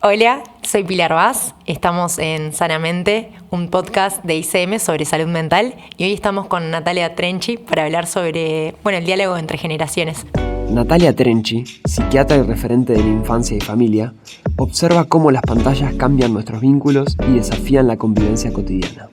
Hola, soy Pilar Vaz, estamos en Sanamente, un podcast de ICM sobre salud mental y hoy estamos con Natalia Trenchi para hablar sobre el diálogo entre generaciones. Natalia Trenchi, psiquiatra y referente de la infancia y familia, observa cómo las pantallas cambian nuestros vínculos y desafían la convivencia cotidiana.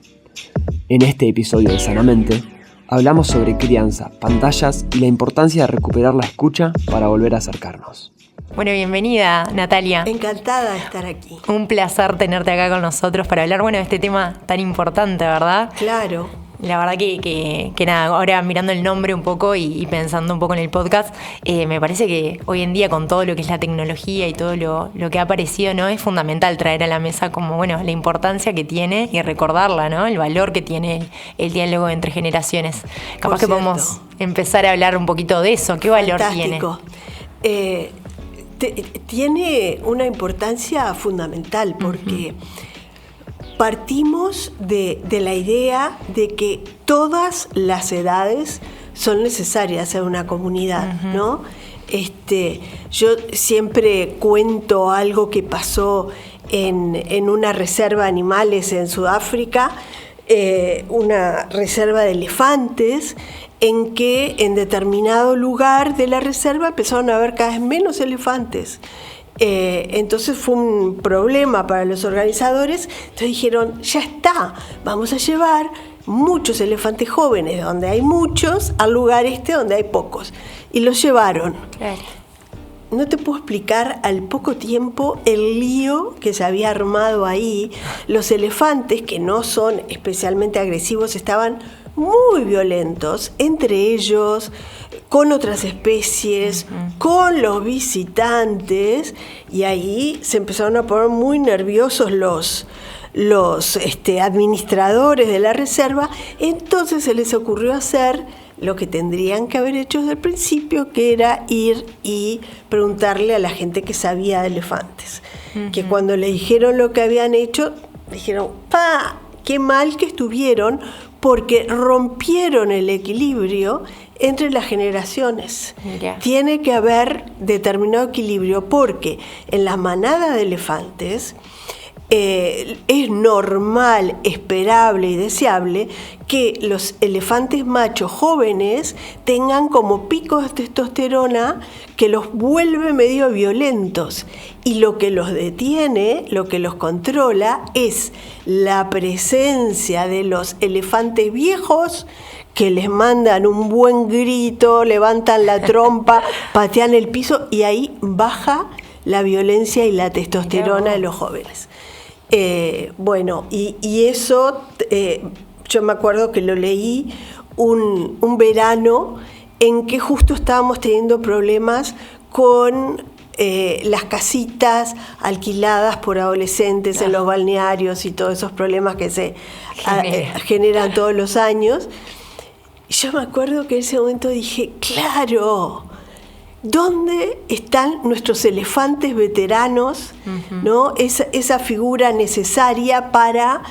En este episodio de Sanamente, hablamos sobre crianza, pantallas y la importancia de recuperar la escucha para volver a acercarnos. Bueno, bienvenida, Natalia. Encantada de estar aquí. Un placer tenerte acá con nosotros para hablar, de este tema tan importante, ¿verdad? Claro. La verdad que nada, ahora mirando el nombre un poco y pensando un poco en el podcast, me parece que hoy en día con todo lo que es la tecnología y todo lo que ha aparecido, ¿no? Es fundamental traer a la mesa como, la importancia que tiene y recordarla, ¿no? El valor que tiene el diálogo entre generaciones. Capaz que podemos empezar a hablar un poquito de eso. ¿Qué valor tiene? Tiene una importancia fundamental porque partimos de la idea de que todas las edades son necesarias en una comunidad, ¿no? Yo siempre cuento algo que pasó en una reserva de animales en Sudáfrica, una reserva de elefantes, en que en determinado lugar de la reserva empezaron a haber cada vez menos elefantes. Entonces fue un problema para los organizadores. Entonces dijeron, ya está, vamos a llevar muchos elefantes jóvenes, donde hay muchos, al lugar donde hay pocos. Y los llevaron. Claro. No te puedo explicar al poco tiempo el lío que se había armado ahí. Los elefantes, que no son especialmente agresivos, estaban muy violentos entre ellos, con otras especies, con los visitantes, y ahí se empezaron a poner muy nerviosos los administradores de la reserva. Entonces se les ocurrió hacer lo que tendrían que haber hecho desde el principio, que era ir y preguntarle a la gente que sabía de elefantes. Que cuando le dijeron lo que habían hecho, dijeron, qué mal que estuvieron, porque rompieron el equilibrio entre las generaciones. Mira. Tiene que haber determinado equilibrio, porque en la manada de elefantes es normal, esperable y deseable que los elefantes machos jóvenes tengan como picos de testosterona que los vuelve medio violentos, y lo que los detiene, lo que los controla, es la presencia de los elefantes viejos, que les mandan un buen grito, levantan la trompa, patean el piso, y ahí baja la violencia y la testosterona de los jóvenes. Y eso, yo me acuerdo que lo leí un verano en que justo estábamos teniendo problemas con las casitas alquiladas por adolescentes en los balnearios y todos esos problemas que se generan todos los años. Y yo me acuerdo que en ese momento dije, claro, ¿dónde están nuestros elefantes veteranos? ¿No? Esa figura necesaria para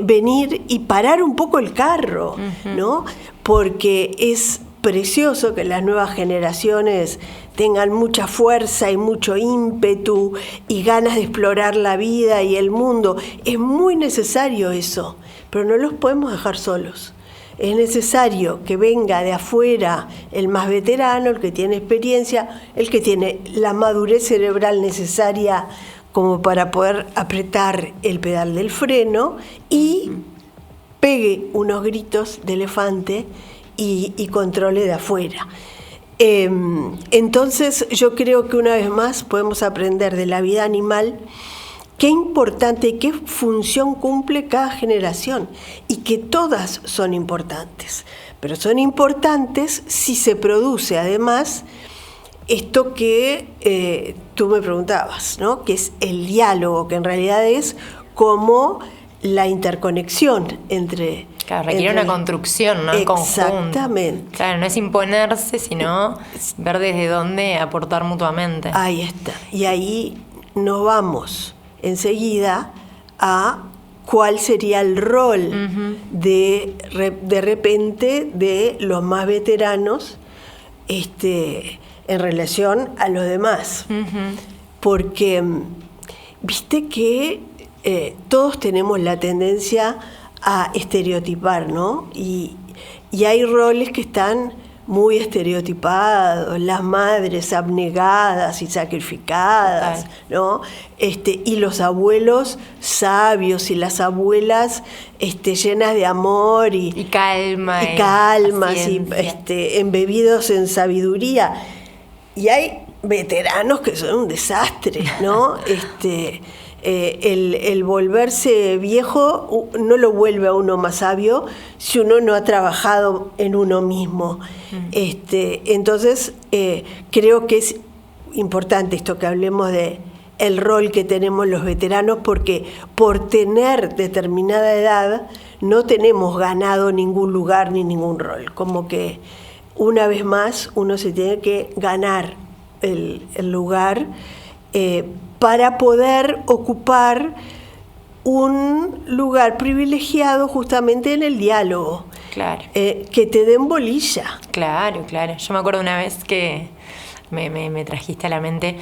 venir y parar un poco el carro, ¿no? Porque es precioso que las nuevas generaciones tengan mucha fuerza y mucho ímpetu y ganas de explorar la vida y el mundo. Es muy necesario eso, pero no los podemos dejar solos. Es necesario que venga de afuera el más veterano, el que tiene experiencia, el que tiene la madurez cerebral necesaria como para poder apretar el pedal del freno y pegue unos gritos de elefante y controle de afuera. Entonces yo creo que una vez más podemos aprender de la vida animal qué importante y qué función cumple cada generación, y que todas son importantes, pero son importantes si se produce además esto que tú me preguntabas, ¿no? Que es el diálogo, que en realidad es como la interconexión entre... Claro, requiere una construcción, ¿no? Exactamente. Conjunto. Claro, no es imponerse, sino ver desde dónde aportar mutuamente. Ahí está. Y ahí nos vamos enseguida a cuál sería el rol de repente de los más veteranos en relación a los demás. Porque viste que todos tenemos la tendencia a estereotipar, ¿no? Y hay roles que están muy estereotipados, las madres abnegadas y sacrificadas, ¿no? Y los abuelos sabios y las abuelas llenas de amor y calma. Y embebidos en sabiduría. Y hay veteranos que son un desastre, ¿no? El volverse viejo no lo vuelve a uno más sabio si uno no ha trabajado en uno mismo. Entonces, creo que es importante esto que hablemos de el rol que tenemos los veteranos, porque por tener determinada edad no tenemos ganado ningún lugar ni ningún rol. Como que una vez más uno se tiene que ganar el lugar para poder ocupar un lugar privilegiado justamente en el diálogo. Claro. Que te den bolilla. Claro. Yo me acuerdo una vez que me trajiste a la mente.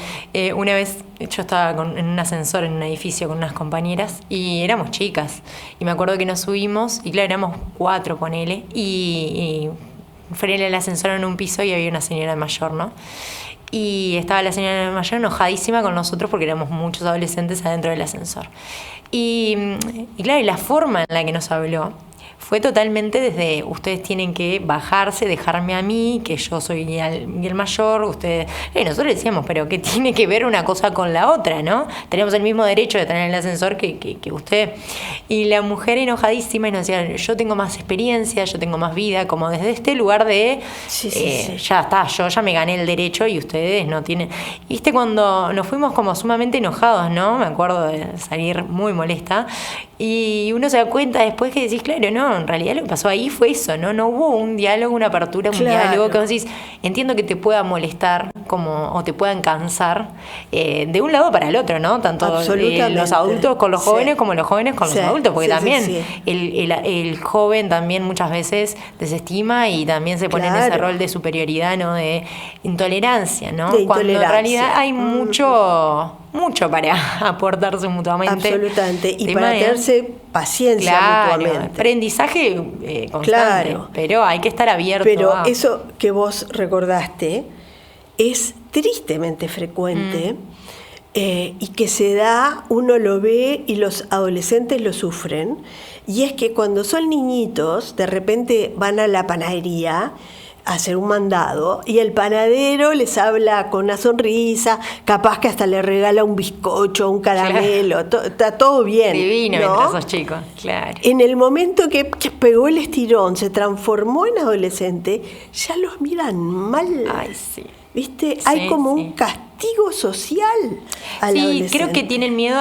Una vez yo estaba en un ascensor en un edificio con unas compañeras y éramos chicas. Y me acuerdo que nos subimos y claro, éramos 4, ponele. Y frené el ascensor en un piso y había una señora mayor, ¿no? Y estaba la señora mayor enojadísima con nosotros porque éramos muchos adolescentes adentro del ascensor. Y claro, y la forma en la que nos habló fue totalmente desde ustedes tienen que bajarse, dejarme a mí, que yo soy el mayor, ustedes... nosotros decíamos, pero ¿qué tiene que ver una cosa con la otra, no? Tenemos el mismo derecho de tener el ascensor que usted. Y la mujer enojadísima y nos decía, yo tengo más experiencia, yo tengo más vida, como desde este lugar de... Sí. Ya está, yo ya me gané el derecho y ustedes no tienen... ¿Viste? Cuando nos fuimos como sumamente enojados, ¿no? Me acuerdo de salir muy molesta. Y uno se da cuenta después que decís, claro, no, en realidad lo que pasó ahí fue eso, ¿no? No hubo un diálogo, una apertura, un diálogo que vos decís, entiendo que te pueda molestar o te puedan cansar de un lado para el otro, ¿no? Tanto los adultos con los jóvenes como los jóvenes con los adultos, porque también el joven también muchas veces desestima y también se pone en ese rol de superioridad, ¿no? De intolerancia, ¿no? Cuando en realidad hay mucho para aportarse mutuamente. Absolutamente. Y para tenerse paciencia mutuamente. Aprendizaje constante. Pero hay que estar abierto. Pero eso que vos recordaste es tristemente frecuente y que se da, uno lo ve y los adolescentes lo sufren. Y es que cuando son niñitos, de repente van a la panadería hacer un mandado y el panadero les habla con una sonrisa, capaz que hasta le regala un bizcocho, un caramelo, está todo bien. Divino, ¿no? Mientras sos chicos, claro. En el momento que pegó el estirón, se transformó en adolescente, ya los miran mal. Ay, sí. ¿Viste? Hay como un castigo social al adolescente. Sí, creo que tienen miedo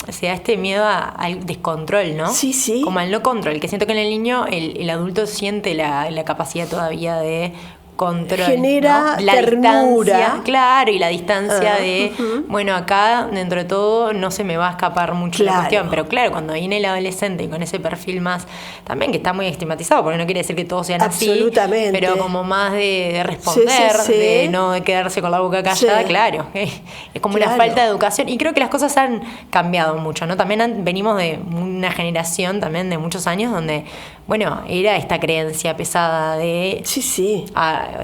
este miedo al descontrol, ¿no? Sí. Como al no control, que siento que en el niño el adulto siente la capacidad todavía de control. Genera ¿no? La ternura. Distancia, claro, y la distancia de, bueno, acá dentro de todo no se me va a escapar mucho la cuestión. Pero claro, cuando viene el adolescente y con ese perfil más, también que está muy estigmatizado, porque no quiere decir que todos sean así, pero como más de responder, de no de quedarse con la boca callada, claro. Es como una falta de educación. Y creo que las cosas han cambiado mucho, ¿no? También venimos de una generación también de muchos años donde, bueno, era esta creencia pesada de...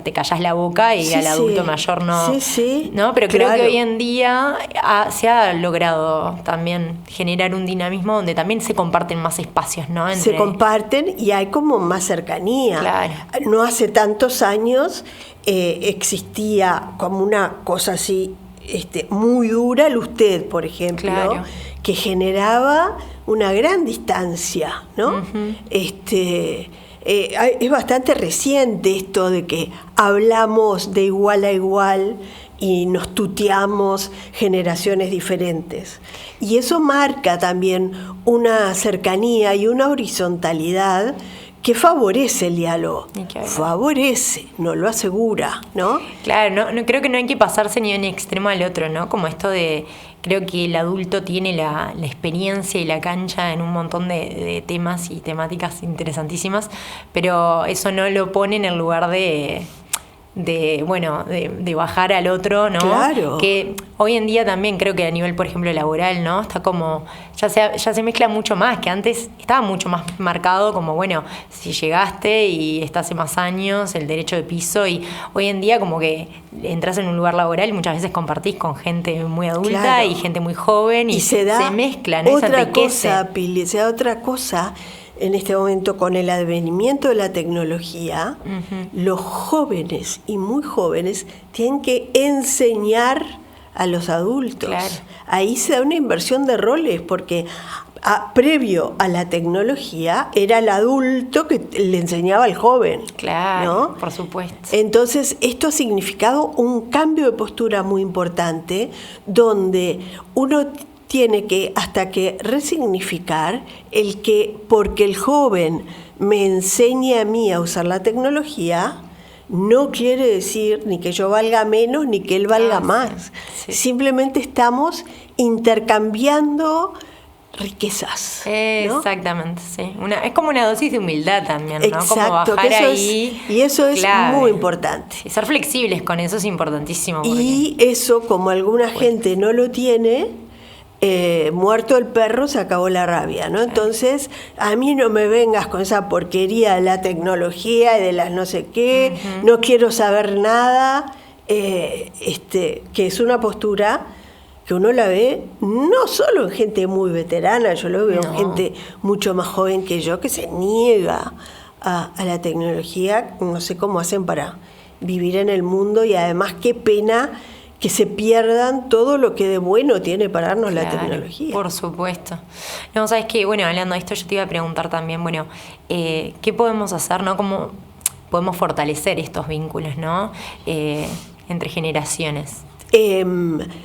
te callás la boca y al adulto mayor no. ¿No? Pero creo que hoy en día se ha logrado también generar un dinamismo donde también se comparten más espacios, ¿no? Se comparten y hay como más cercanía. Claro. No hace tantos años existía como una cosa así muy dura, el usted, por ejemplo, que generaba una gran distancia, ¿no? Es bastante reciente esto de que hablamos de igual a igual y nos tuteamos generaciones diferentes. Y eso marca también una cercanía y una horizontalidad que favorece el diálogo. Favorece, no lo asegura, ¿no? Claro, no creo que no hay que pasarse ni de un extremo al otro, ¿no? Como esto de... Creo que el adulto tiene la experiencia y la cancha en un montón de temas y temáticas interesantísimas, pero eso no lo pone en el lugar de de bajar al otro, ¿no? Claro. Que hoy en día también creo que a nivel, por ejemplo, laboral, ¿no? Está como, ya se mezcla mucho más, que antes estaba mucho más marcado como, bueno, si llegaste y estás hace más años, el derecho de piso, y hoy en día como que entras en un lugar laboral y muchas veces compartís con gente muy adulta, Claro. y gente muy joven, y se da mezcla, ¿no? Se otra enriquece. cosa, Pili, se da otra cosa. En este momento, con el advenimiento de la tecnología, los jóvenes y muy jóvenes tienen que enseñar a los adultos. Claro. Ahí se da una inversión de roles, porque previo a la tecnología era el adulto que le enseñaba al joven. Claro, ¿no? por supuesto. Entonces, esto ha significado un cambio de postura muy importante, donde uno tiene que hasta que resignificar porque el joven me enseñe a mí a usar la tecnología, no quiere decir ni que yo valga menos ni que él valga más. Sí. Simplemente estamos intercambiando riquezas, ¿no? Exactamente, sí. Es como una dosis de humildad también, ¿no? Exacto, Como bajar que eso ahí. y eso es clave. muy importante. Y ser flexibles con eso es importantísimo. Y eso, como alguna gente no lo tiene, muerto el perro se acabó la rabia, ¿no? Entonces, a mí no me vengas con esa porquería de la tecnología y de las no sé qué, no quiero saber nada, que es una postura que uno la ve no solo en gente muy veterana, yo lo veo en gente mucho más joven que yo que se niega a la tecnología, no sé cómo hacen para vivir en el mundo, y además qué pena que se pierdan todo lo que de bueno tiene para darnos la tecnología. Por supuesto. No, sabes que, bueno, hablando de esto, yo te iba a preguntar también, bueno, ¿qué podemos hacer, no? ¿Cómo podemos fortalecer estos vínculos, no? Entre generaciones.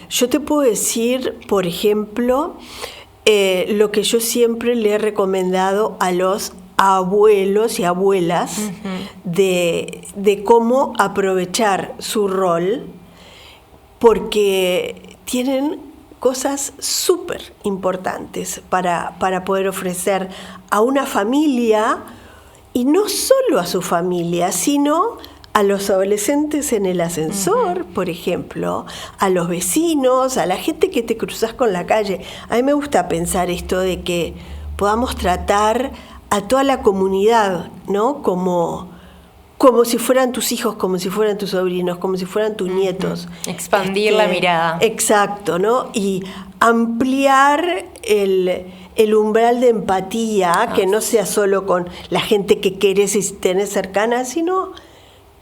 Yo te puedo decir, por ejemplo, lo que yo siempre le he recomendado a los abuelos y abuelas de cómo aprovechar su rol, porque tienen cosas súper importantes para poder ofrecer a una familia, y no solo a su familia, sino a los adolescentes en el ascensor, por ejemplo, a los vecinos, a la gente que te cruzas con la calle. A mí me gusta pensar esto de que podamos tratar a toda la comunidad, ¿no? Como si fueran tus hijos, como si fueran tus sobrinos, como si fueran tus nietos. Expandir la mirada. Exacto, ¿no? Y ampliar el umbral de empatía, que no sea solo con la gente que querés y tenés cercana, sino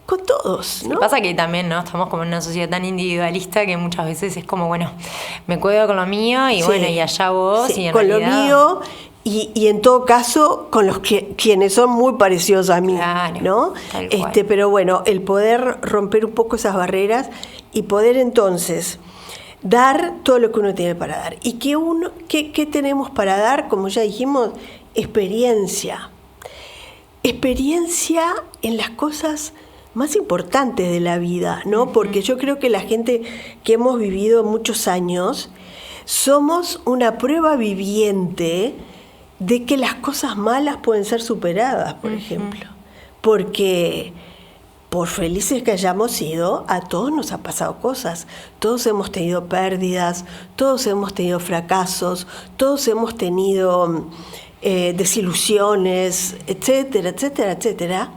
con todos, ¿no? Pasa que también, ¿no? Estamos como en una sociedad tan individualista que muchas veces es como, bueno, me cuido con lo mío y bueno, y allá vos, y en con realidad... lo mío y en todo caso con los quienes son muy parecidos a mí, claro, ¿no? Tal cual. Pero bueno, el poder romper un poco esas barreras y poder entonces dar todo lo que uno tiene para dar. ¿Y qué tenemos para dar? Como ya dijimos, experiencia. Experiencia en las cosas más importantes de la vida, ¿no? Porque yo creo que la gente que hemos vivido muchos años somos una prueba viviente de que las cosas malas pueden ser superadas, por ejemplo. Porque por felices que hayamos sido, a todos nos ha pasado cosas. Todos hemos tenido pérdidas, todos hemos tenido fracasos, todos hemos tenido desilusiones, etcétera, etcétera, etcétera.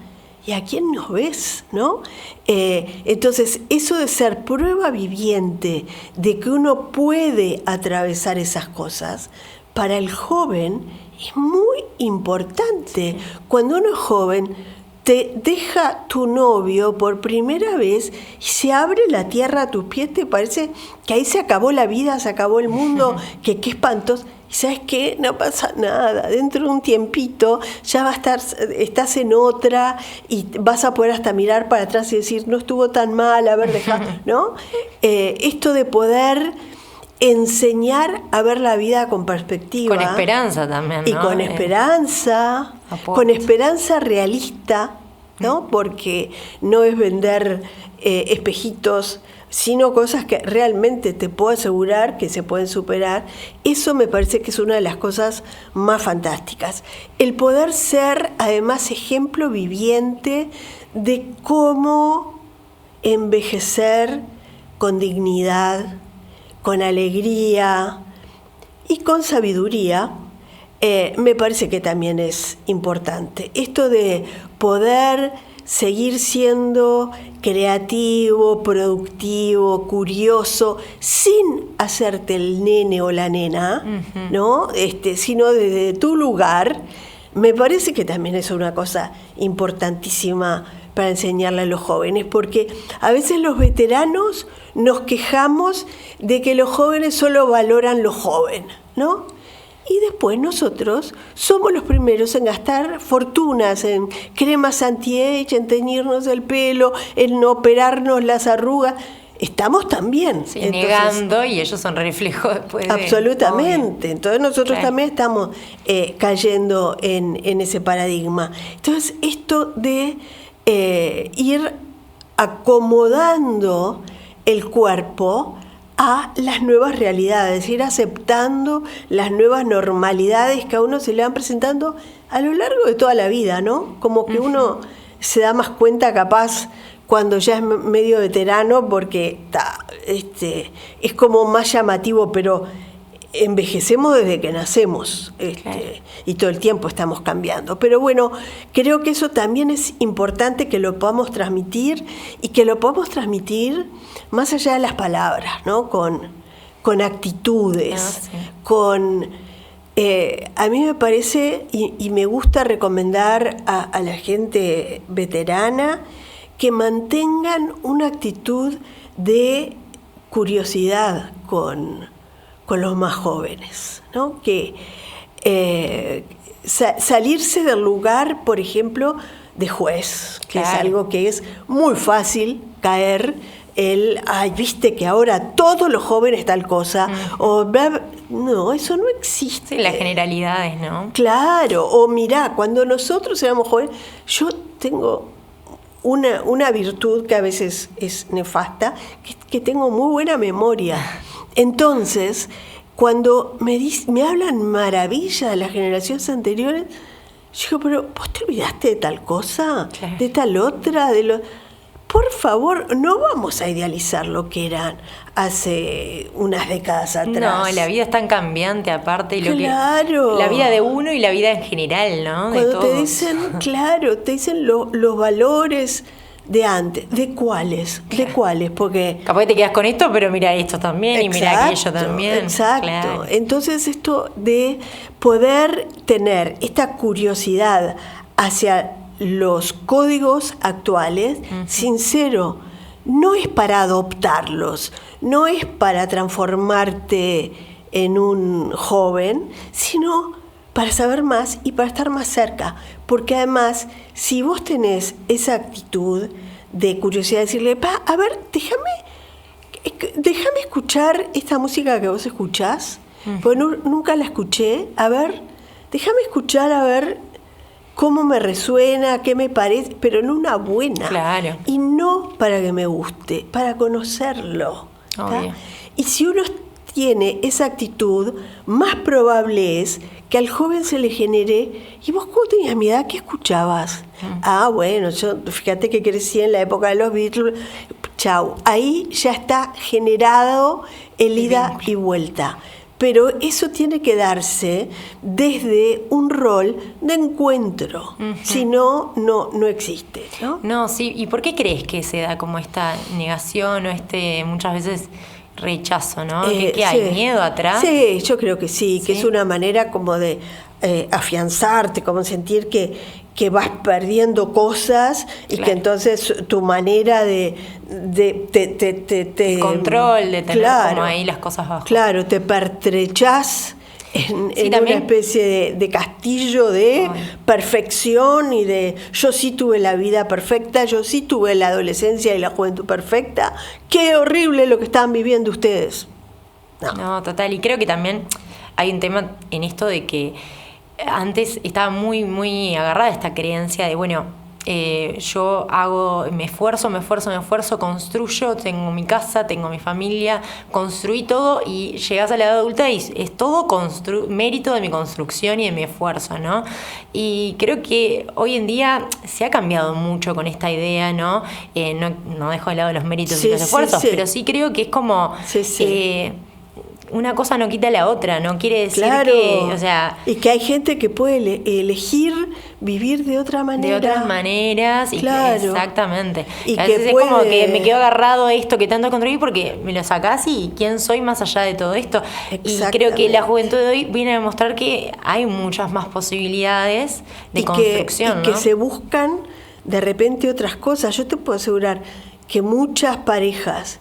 ¿Y a quién nos ves, no? Entonces, eso de ser prueba viviente de que uno puede atravesar esas cosas, para el joven es muy importante. Cuando uno es joven, te deja tu novio por primera vez y se abre la tierra a tus pies, te parece que ahí se acabó la vida, se acabó el mundo, que qué espantoso. Y ¿sabes qué? No pasa nada. Dentro de un tiempito ya estás en otra y vas a poder hasta mirar para atrás y decir, no estuvo tan mal, haber dejado, ¿no? Esto de poder enseñar a ver la vida con perspectiva. Con esperanza también, ¿no? Y con esperanza realista, ¿no? Porque no es vender espejitos, sino cosas que realmente te puedo asegurar que se pueden superar. Eso me parece que es una de las cosas más fantásticas. El poder ser, además, ejemplo viviente de cómo envejecer con dignidad, con alegría y con sabiduría, me parece que también es importante. Esto de poder seguir siendo creativo, productivo, curioso, sin hacerte el nene o la nena, ¿no? Sino desde tu lugar, me parece que también es una cosa importantísima para enseñarle a los jóvenes, porque a veces los veteranos nos quejamos de que los jóvenes solo valoran lo joven, ¿no? Y después nosotros somos los primeros en gastar fortunas en cremas anti-age, en teñirnos el pelo, en operarnos las arrugas. Estamos también. Sí, negando, y ellos son reflejo después de... Absolutamente. Entonces nosotros también estamos cayendo en ese paradigma. Entonces esto de ir acomodando el cuerpo a las nuevas realidades, ir aceptando las nuevas normalidades que a uno se le van presentando a lo largo de toda la vida, ¿no? Como que uno se da más cuenta capaz cuando ya es medio veterano, porque es como más llamativo, pero envejecemos desde que nacemos, y todo el tiempo estamos cambiando. Pero bueno, creo que eso también es importante que lo podamos transmitir, y que lo podamos transmitir más allá de las palabras, ¿no? Con actitudes, con... a mí me parece, y me gusta recomendar a la gente veterana, que mantengan una actitud de curiosidad con los más jóvenes, ¿no? Que salirse del lugar, por ejemplo, de juez, que es algo que es muy fácil caer, viste que ahora todos los jóvenes tal cosa, o no, eso no existe. Sí, las generalidades, ¿no? Claro, o mirá, cuando nosotros éramos jóvenes, yo tengo una virtud que a veces es nefasta, que tengo muy buena memoria. Entonces, cuando me hablan maravilla de las generaciones anteriores, yo digo, pero ¿vos te olvidaste de tal cosa? Claro. ¿De tal otra? Por favor, no vamos a idealizar lo que eran hace unas décadas atrás. No, la vida es tan cambiante aparte. Claro. La vida de uno y la vida en general, ¿no? Cuando de todos. te dicen los valores de antes. ¿De cuáles? ¿De cuáles? Porque capaz que te quedas con esto, pero mira esto también, y mira aquello también. Exacto. Claro. Entonces esto de poder tener esta curiosidad hacia los códigos actuales, sincero, no es para adoptarlos, no es para transformarte en un joven, sino para saber más y para estar más cerca. Porque además, si vos tenés esa actitud de curiosidad, decirle, a ver, déjame escuchar esta música que vos escuchás, porque nunca la escuché, a ver, déjame escuchar, a ver cómo me resuena, qué me parece, pero en una buena. Claro. Y no para que me guste, para conocerlo. Y si uno tiene esa actitud, más probable es que al joven se le genere, ¿y vos cómo tenías mi edad? ¿Qué escuchabas? Bueno, yo fíjate que crecí en la época de los Beatles. Chau, ahí ya está generado el ida y vuelta. Pero eso tiene que darse desde un rol de encuentro. Si no, no existe, ¿no? No, sí. ¿Y por qué crees que se da como esta negación o muchas veces rechazo, ¿no? ¿Que hay miedo atrás? Sí, yo creo que sí, que es una manera como de afianzarte, como sentir que vas perdiendo cosas y que entonces tu manera de control, de tener como ahí las cosas bajo. Claro, te pertrechás en una especie de castillo de perfección y de yo sí tuve la vida perfecta, yo sí tuve la adolescencia y la juventud perfecta. Qué horrible lo que están viviendo ustedes. No, total. Y creo que también hay un tema en esto de que antes estaba muy, muy agarrada esta creencia de, bueno, yo me esfuerzo, construyo, tengo mi casa, tengo mi familia, construí todo y llegás a la edad adulta y es todo mérito de mi construcción y de mi esfuerzo, ¿no? Y creo que hoy en día se ha cambiado mucho con esta idea, ¿no? No dejo de lado los méritos y los esfuerzos, pero sí creo que es como... una cosa no quita la otra, no quiere decir que, o sea... Y que hay gente que puede elegir vivir de otra manera. De otras maneras, exactamente. Y a veces es como que me quedo agarrado a esto que tanto construí porque me lo sacás y quién soy más allá de todo esto. Y creo que la juventud de hoy viene a demostrar que hay muchas más posibilidades de construcción, ¿no? Que se buscan de repente otras cosas. Yo te puedo asegurar que muchas parejas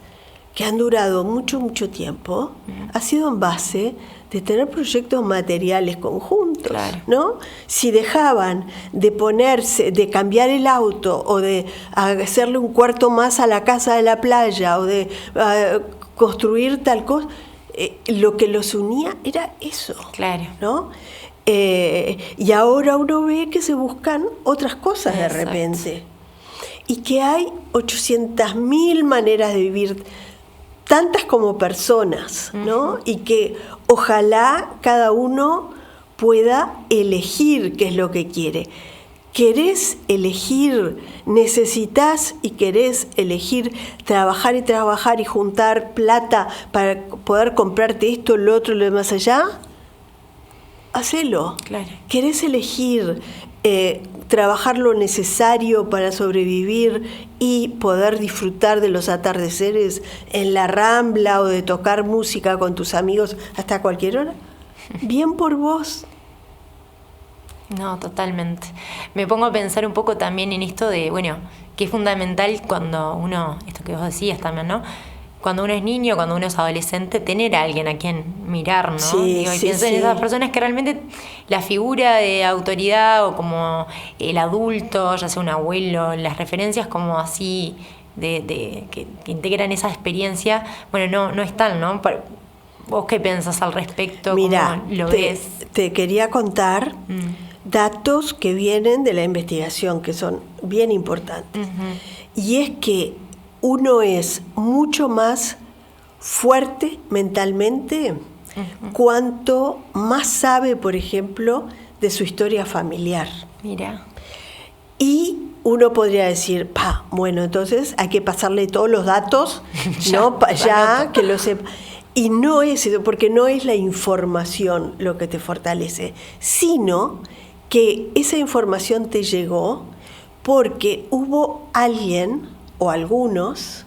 que han durado mucho tiempo, ha sido en base de tener proyectos materiales conjuntos, ¿no? Si dejaban de cambiar el auto o de hacerle un cuarto más a la casa de la playa o de construir tal cosa, lo que los unía era eso, ¿no? Y ahora uno ve que se buscan otras cosas de repente y que hay 800.000 maneras de vivir, tantas como personas, ¿no? Y que ojalá cada uno pueda elegir qué es lo que quiere. ¿Querés elegir, necesitas y querés elegir trabajar y juntar plata para poder comprarte esto, lo otro, lo demás allá? Hacelo. ¿Querés elegir trabajar lo necesario para sobrevivir y poder disfrutar de los atardeceres en la Rambla o de tocar música con tus amigos hasta cualquier hora? Bien por vos. No, totalmente. Me pongo a pensar un poco también en esto de, que es fundamental cuando uno, esto que vos decías también, ¿no? Cuando uno es niño, cuando uno es adolescente, tener a alguien a quien mirar, ¿no? Y pienso en esas personas que realmente la figura de autoridad o como el adulto, ya sea un abuelo, las referencias como así que integran esa experiencia, no están, ¿no? ¿Vos qué pensás al respecto? Mira, ¿Cómo lo ves? Te quería contar datos que vienen de la investigación, que son bien importantes. Y es que uno es mucho más fuerte mentalmente cuanto más sabe, por ejemplo, de su historia familiar. Mira. Y uno podría decir, entonces hay que pasarle todos los datos, ya que lo sepa. Y no es eso, porque no es la información lo que te fortalece, sino que esa información te llegó porque hubo alguien o algunos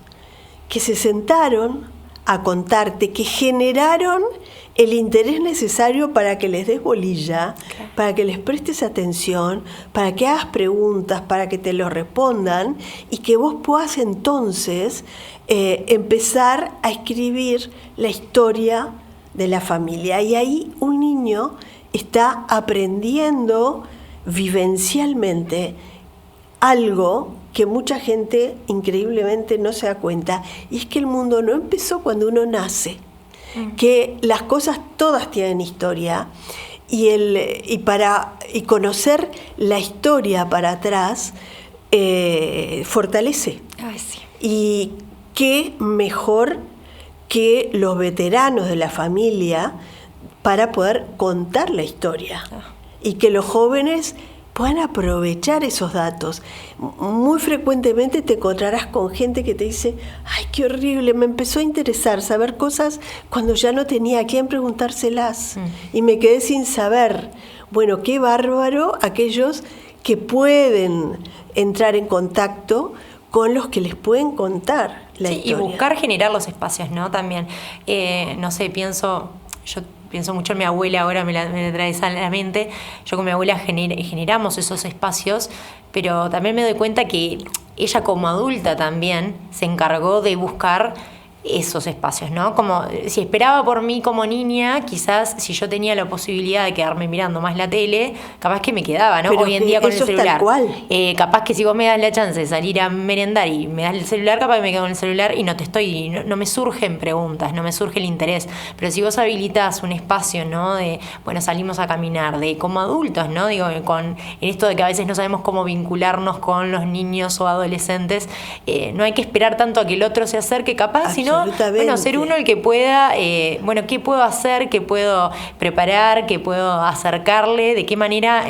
que se sentaron a contarte, que generaron el interés necesario para que les des bolilla, para que les prestes atención, para que hagas preguntas, para que te lo respondan y que vos puedas entonces empezar a escribir la historia de la familia. Y ahí un niño está aprendiendo vivencialmente algo que mucha gente increíblemente no se da cuenta, y es que el mundo no empezó cuando uno nace, que las cosas todas tienen historia, y conocer la historia para atrás fortalece. Ay, sí. Y qué mejor que los veteranos de la familia para poder contar la historia y que los jóvenes puedan aprovechar esos datos. Muy frecuentemente te encontrarás con gente que te dice, ay, qué horrible, me empezó a interesar saber cosas cuando ya no tenía a quién preguntárselas y me quedé sin saber. Bueno, qué bárbaro aquellos que pueden entrar en contacto con los que les pueden contar la historia. Y buscar generar los espacios, ¿no? También, yo pienso mucho en mi abuela, ahora me la traes a la mente. Yo con mi abuela generamos esos espacios, pero también me doy cuenta que ella como adulta también se encargó de buscar esos espacios, ¿no? Como si esperaba por mí como niña, quizás si yo tenía la posibilidad de quedarme mirando más la tele, capaz que me quedaba, ¿no? Pero hoy en día con el eso es celular. tal cual. Capaz que si vos me das la chance de salir a merendar y me das el celular, capaz que me quedo con el celular y no me surgen preguntas, no me surge el interés. Pero si vos habilitás un espacio, ¿no? De, bueno, salimos a caminar, de como adultos, ¿no? Digo, en esto de que a veces no sabemos cómo vincularnos con los niños o adolescentes, no hay que esperar tanto a que el otro se acerque, capaz, sino, bueno, ser uno el que pueda, bueno, ¿qué puedo hacer? ¿Qué puedo preparar? ¿Qué puedo acercarle? ¿De qué manera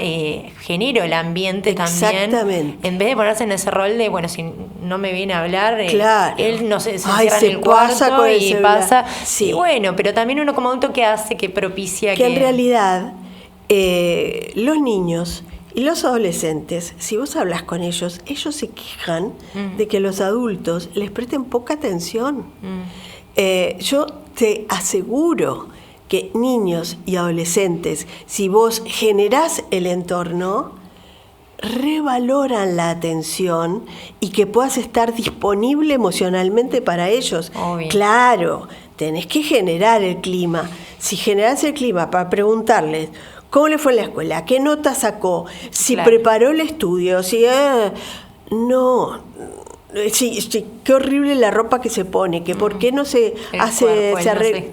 genero el ambiente también? En vez de ponerse en ese rol de, bueno, si no me viene a hablar, claro. Él no sé, se encierra en el cuarto y pasa. Sí. Y bueno, pero también uno como adulto, ¿qué hace? Que propicia que en realidad los niños y los adolescentes, si vos hablas con ellos se quejan de que los adultos les presten poca atención. Yo te aseguro que niños y adolescentes, si vos generás el entorno, revaloran la atención y que puedas estar disponible emocionalmente para ellos. Obvio. Claro, tenés que generar el clima. Si generás el clima para preguntarles cómo le fue en la escuela, qué nota sacó, si preparó el estudio, si sí, qué horrible la ropa que se pone, que por qué no se hace, se arregla.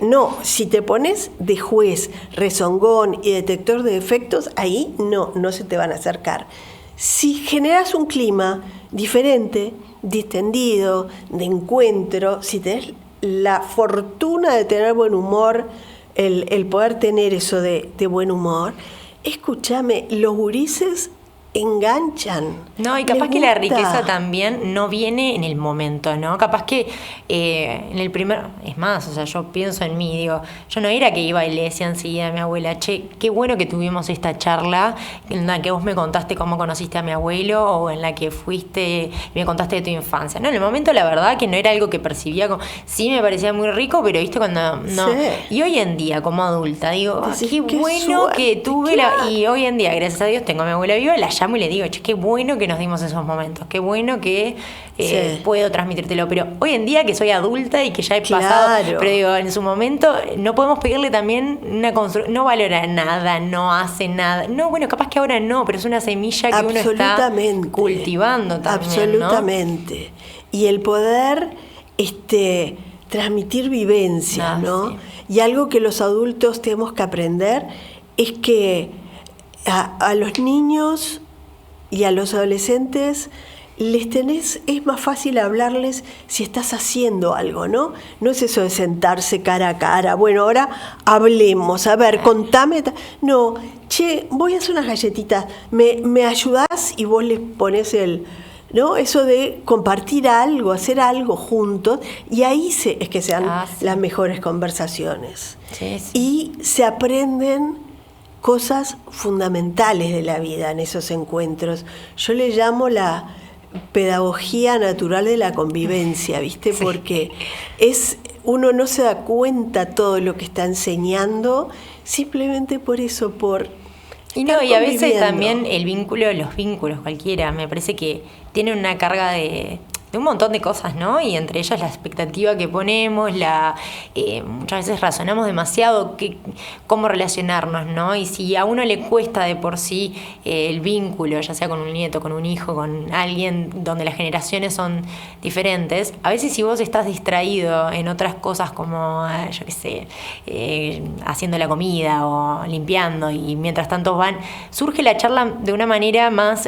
No, si te pones de juez, rezongón y detector de defectos, ahí no se te van a acercar. Si generas un clima diferente, distendido, de encuentro, si tenés la fortuna de tener buen humor, el poder tener eso de buen humor, escúchame, los gurises enganchan. No, y capaz que la riqueza también no viene en el momento, ¿no? Capaz que en el primer... Es más, o sea, yo pienso en mí, digo, yo no era que iba y le decía enseguida a mi abuela, che, qué bueno que tuvimos esta charla en la que vos me contaste cómo conociste a mi abuelo o en la que fuiste y me contaste de tu infancia. No, en el momento la verdad que no era algo que percibía como... Sí me parecía muy rico, pero viste cuando... No. Sí. Y hoy en día, como adulta, digo, qué bueno suerte, que tuve y hoy en día, gracias a Dios, tengo a mi abuela viva, la llamo y le digo, che, qué bueno que nos dimos esos momentos, qué bueno que puedo transmitírtelo. Pero hoy en día que soy adulta y que ya he pasado, pero digo, en su momento no podemos pedirle también no valora nada, no hace nada. No, bueno, capaz que ahora no, pero es una semilla que uno está cultivando también. Absolutamente. ¿No? Y el poder transmitir vivencia, ¿no? Sí. Y algo que los adultos tenemos que aprender es que a los niños y a los adolescentes es más fácil hablarles si estás haciendo algo, ¿no? No es eso de sentarse cara a cara. Bueno, ahora hablemos, a ver, contame. No, che, voy a hacer unas galletitas, ¿me ayudás? Y vos les pones ¿no? Eso de compartir algo, hacer algo juntos, y ahí es que se dan las mejores conversaciones. Sí. Y se aprenden cosas fundamentales de la vida en esos encuentros. Yo le llamo la pedagogía natural de la convivencia, ¿viste? Sí. Porque uno no se da cuenta todo lo que está enseñando simplemente por eso, y a veces también los vínculos cualquiera, me parece que tiene una carga de un montón de cosas, ¿no? Y entre ellas la expectativa que ponemos, muchas veces razonamos demasiado cómo relacionarnos, ¿no? Y si a uno le cuesta de por sí el vínculo, ya sea con un nieto, con un hijo, con alguien donde las generaciones son diferentes, a veces si vos estás distraído en otras cosas como, yo qué sé, haciendo la comida o limpiando y mientras tanto surge la charla de una manera más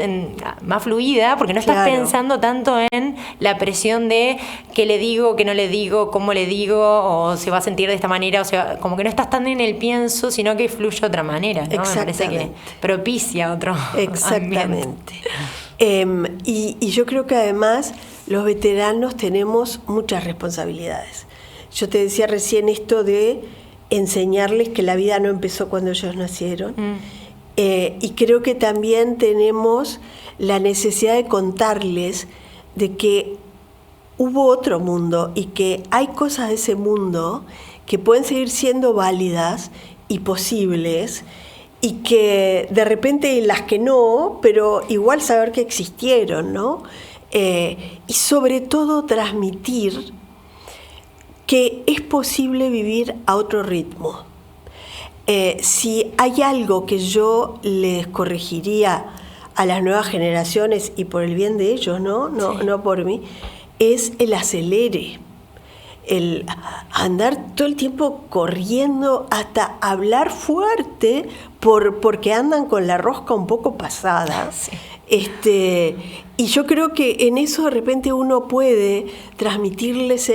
fluida porque no estás pensando tanto en la presión de qué le digo, qué no le digo, cómo le digo, o se va a sentir de esta manera, o sea, como que no estás tan en el pienso, sino que fluye de otra manera, ¿no? Me parece que propicia otro Exactamente. Y yo creo que además los veteranos tenemos muchas responsabilidades. Yo te decía recién esto de enseñarles que la vida no empezó cuando ellos nacieron. Y creo que también tenemos la necesidad de contarles de que hubo otro mundo y que hay cosas de ese mundo que pueden seguir siendo válidas y posibles y que de repente las que no, pero igual saber que existieron, ¿no? Y sobre todo transmitir que es posible vivir a otro ritmo. Si hay algo que yo les corregiría a las nuevas generaciones, y por el bien de ellos, no por mí, es el acelere. El andar todo el tiempo corriendo, hasta hablar fuerte porque andan con la rosca un poco pasada. Sí. Y yo creo que en eso de repente uno puede transmitirles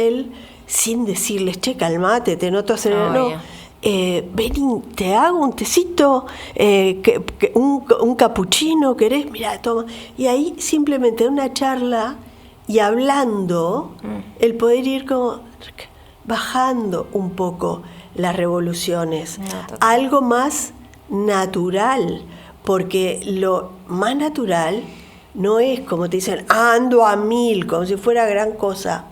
sin decirles, che, calmate, te noto acelerado. No, ven, te hago un tecito, un capuchino, ¿querés? Mira, toma. Y ahí simplemente una charla y hablando, el poder ir como bajando un poco las revoluciones. Algo más natural, porque lo más natural no es como te dicen, ando a 1000, como si fuera gran cosa.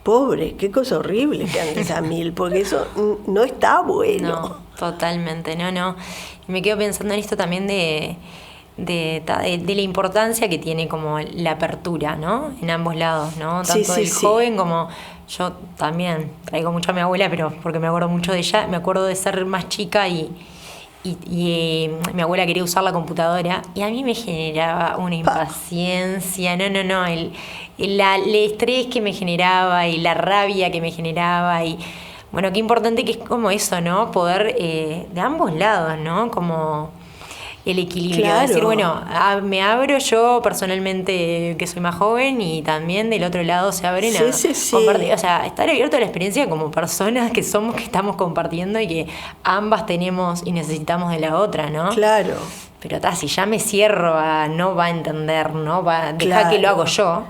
Pobre, qué cosa horrible que andes a 1000, porque eso no está bueno. No, totalmente, no. Y me quedo pensando en esto también de la importancia que tiene como la apertura, ¿no? En ambos lados, ¿no? Tanto del joven como yo también traigo mucho a mi abuela, pero porque me acuerdo mucho de ella. Me acuerdo de ser más chica y mi abuela quería usar la computadora y a mí me generaba una impaciencia, el estrés que me generaba y la rabia que me generaba y bueno, qué importante que es como eso, ¿no? Poder de ambos lados, ¿no? Como el equilibrio, claro. Decir, bueno, me abro yo personalmente que soy más joven y también del otro lado se abren a compartir, o sea, estar abierto a la experiencia como personas que somos, que estamos compartiendo y que ambas tenemos y necesitamos de la otra, ¿no? Claro. Pero si ya me cierro no va a entender, ¿no? Deja que lo hago yo,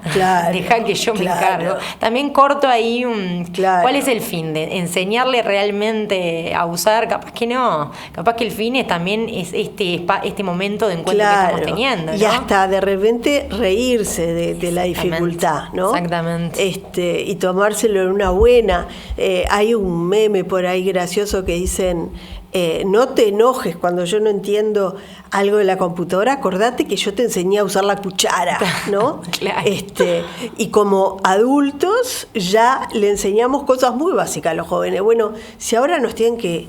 deja que yo me encargo. También corto ahí ¿cuál es el fin? De enseñarle realmente a usar, capaz que no, capaz que el fin también es este momento de encuentro que estamos teniendo, ¿no? Y hasta de repente reírse de la dificultad, ¿no? Exactamente. Y tomárselo en una buena. Hay un meme por ahí gracioso que dicen, no te enojes cuando yo no entiendo algo de la computadora, acordate que yo te enseñé a usar la cuchara, ¿no? Claro. Y como adultos ya le enseñamos cosas muy básicas a los jóvenes. Bueno, si ahora nos tienen que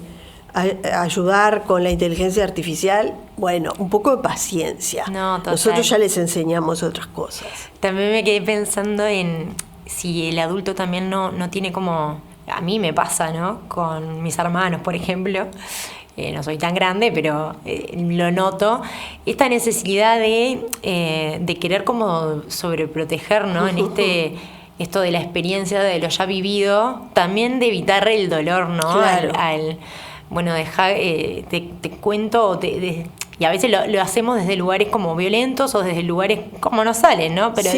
ayudar con la inteligencia artificial, bueno, un poco de paciencia. No, total. Nosotros ya les enseñamos otras cosas. También me quedé pensando en si el adulto también no tiene como... A mí me pasa, ¿no? Con mis hermanos, por ejemplo. No soy tan grande, pero lo noto. Esta necesidad de querer como sobreproteger, ¿no? En esto de la experiencia de lo ya vivido, también de evitar el dolor, ¿no? Claro. Bueno, dejar, te cuento, y a veces lo hacemos desde lugares como violentos o desde lugares como nos salen, ¿no? Pero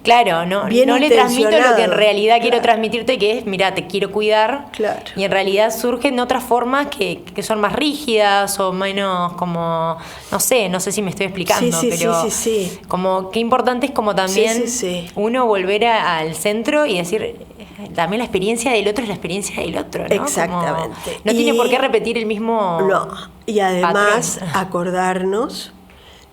claro, no le transmito lo que en realidad quiero transmitirte, que es, mira, te quiero cuidar. Claro. Y en realidad surgen otras formas que son más rígidas o menos como, no sé si me estoy explicando, pero como qué importante es como también uno volver al centro y decir, también la experiencia del otro es la experiencia del otro, ¿no? Exactamente. Como, no tiene por qué repetir el mismo y además patrón. Acordarnos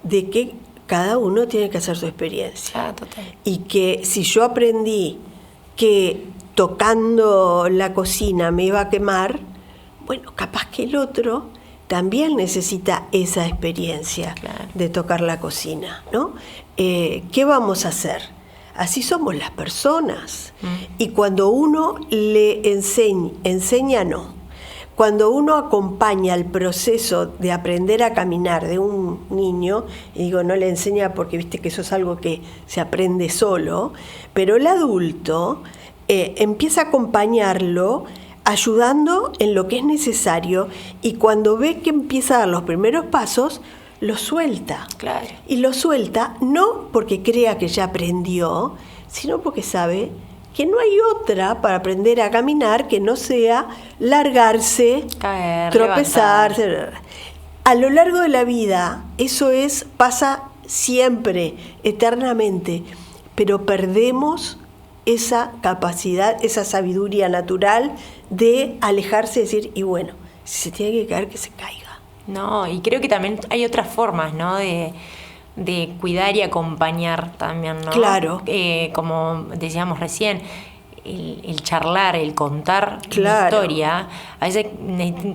de que cada uno tiene que hacer su experiencia. Total. Y que si yo aprendí que tocando la cocina me iba a quemar, bueno, capaz que el otro también necesita esa experiencia de tocar la cocina, ¿no? ¿Qué vamos a hacer? Así somos las personas. Y cuando uno le enseña no. Cuando uno acompaña el proceso de aprender a caminar de un niño, y digo, no le enseña porque viste que eso es algo que se aprende solo, pero el adulto empieza a acompañarlo ayudando en lo que es necesario, y cuando ve que empieza a dar los primeros pasos, lo suelta. Claro. Y lo suelta no porque crea que ya aprendió, sino porque sabe que no hay otra para aprender a caminar que no sea largarse, caer, tropezarse. levantar. A lo largo de la vida, eso pasa siempre, eternamente, pero perdemos esa capacidad, esa sabiduría natural de alejarse y decir, y bueno, si se tiene que caer, que se caiga. No, y creo que también hay otras formas, ¿no? De cuidar y acompañar también, ¿no? Claro. Como decíamos recién, el charlar, el contar Claro. una historia, a veces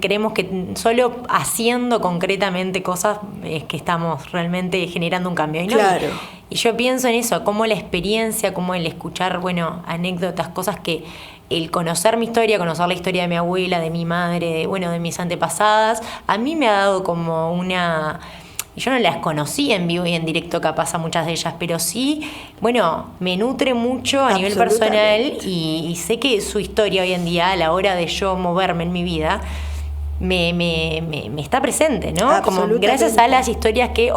creemos que solo haciendo concretamente cosas es que estamos realmente generando un cambio. Y no, Claro. y yo pienso en eso, como la experiencia, como el escuchar, anécdotas, cosas que el conocer mi historia, conocer la historia de mi abuela, de mi madre, de mis antepasadas, a mí me ha dado como una... Yo no las conocí en vivo y en directo capaz a muchas de ellas, pero sí, me nutre mucho a nivel personal y sé que su historia hoy en día, a la hora de yo moverme en mi vida, me está presente, ¿no? Como gracias a las historias que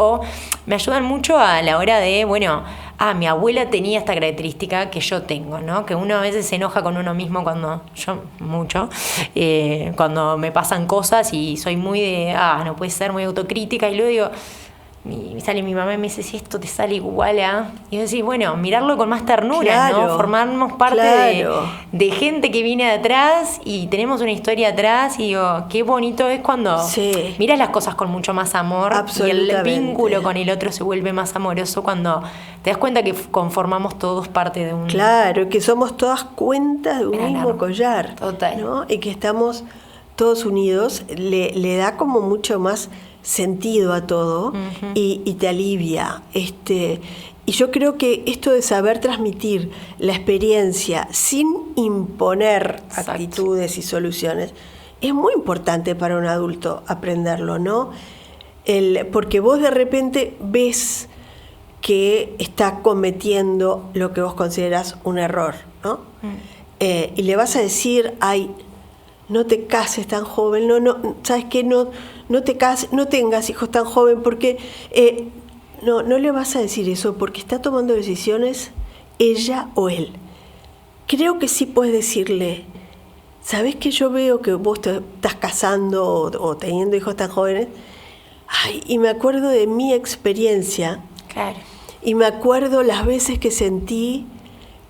me ayudan mucho a la hora de, mi abuela tenía esta característica que yo tengo, ¿no? Que uno a veces se enoja con uno mismo cuando me pasan cosas y soy muy de, no puede ser, muy autocrítica, y luego digo, sale mi mamá y me dice, si esto te sale igual a... Y yo decís, mirarlo con más ternura, Claro, ¿no? Formarnos parte de gente que viene de atrás y tenemos una historia atrás, y digo, qué bonito es cuando miras las cosas con mucho más amor y el vínculo con el otro se vuelve más amoroso cuando te das cuenta que conformamos todos parte de un... Claro, que somos todas cuentas de un mismo árbol. collar. Total. ¿No? Y que estamos todos unidos, le da como mucho más sentido a todo. Uh-huh. y te alivia. Y yo creo que esto de saber transmitir la experiencia sin imponer Exacto. actitudes y soluciones es muy importante para un adulto aprenderlo, ¿no? Porque vos de repente ves que está cometiendo lo que vos considerás un error, ¿no? Y le vas a decir, no te cases tan joven, no, ¿sabes qué? No te cases, no tengas hijos tan joven, porque no le vas a decir eso, porque está tomando decisiones ella o él. Creo que sí puedes decirle, ¿sabes que yo veo que vos te estás casando o teniendo hijos tan jóvenes? Y me acuerdo de mi experiencia. Claro. Y me acuerdo las veces que sentí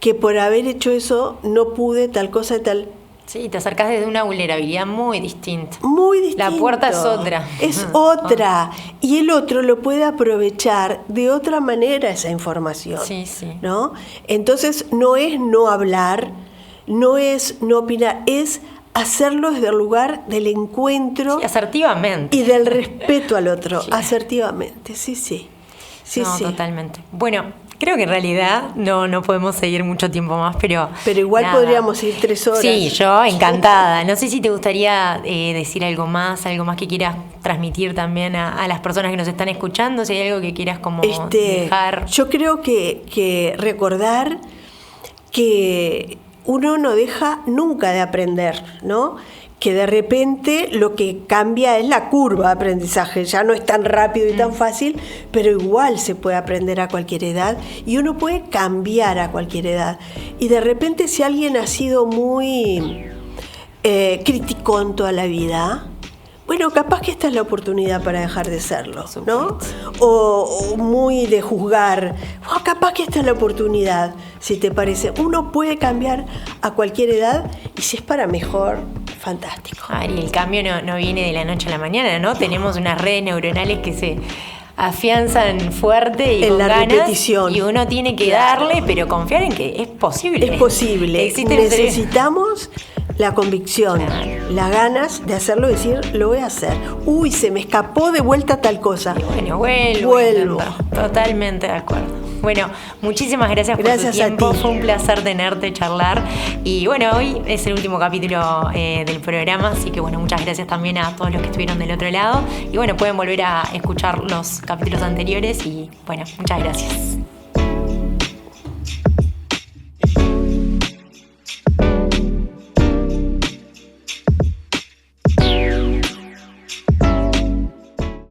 que por haber hecho eso no pude tal cosa y tal. Sí, te acercás desde una vulnerabilidad muy distinta. Muy distinta. La puerta es otra. Es otra. Y el otro lo puede aprovechar de otra manera esa información. Sí, sí. ¿No? Entonces no es no hablar, no es no opinar, es hacerlo desde el lugar del encuentro. Sí, asertivamente. Y del respeto al otro. Sí. Asertivamente, sí. No, totalmente. Creo que en realidad no podemos seguir mucho tiempo más, pero igual nada. Podríamos ir 3 horas. Sí, yo encantada. No sé si te gustaría decir algo más que quieras transmitir también a las personas que nos están escuchando, si hay algo que quieras como dejar. Yo creo que recordar que uno no deja nunca de aprender, ¿no? Que de repente lo que cambia es la curva de aprendizaje, ya no es tan rápido y tan fácil, pero igual se puede aprender a cualquier edad y uno puede cambiar a cualquier edad. Y de repente si alguien ha sido muy criticón toda la vida, capaz que esta es la oportunidad para dejar de serlo, ¿no? O muy de juzgar, capaz que esta es la oportunidad, si te parece. Uno puede cambiar a cualquier edad y si es para mejor, fantástico. Y el cambio no viene de la noche a la mañana, ¿no? Tenemos unas redes neuronales que se afianzan fuerte y en con la ganas, repetición. Y uno tiene que darle, pero confiar en que es posible. Es posible. Necesitamos la convicción, las ganas de hacerlo, decir, lo voy a hacer. Se me escapó de vuelta tal cosa. Y vuelvo. Totalmente de acuerdo. Muchísimas gracias por tu tiempo. Fue un placer tenerte, charlar. Y hoy es el último capítulo del programa, así que muchas gracias también a todos los que estuvieron del otro lado. Y pueden volver a escuchar los capítulos anteriores y muchas gracias.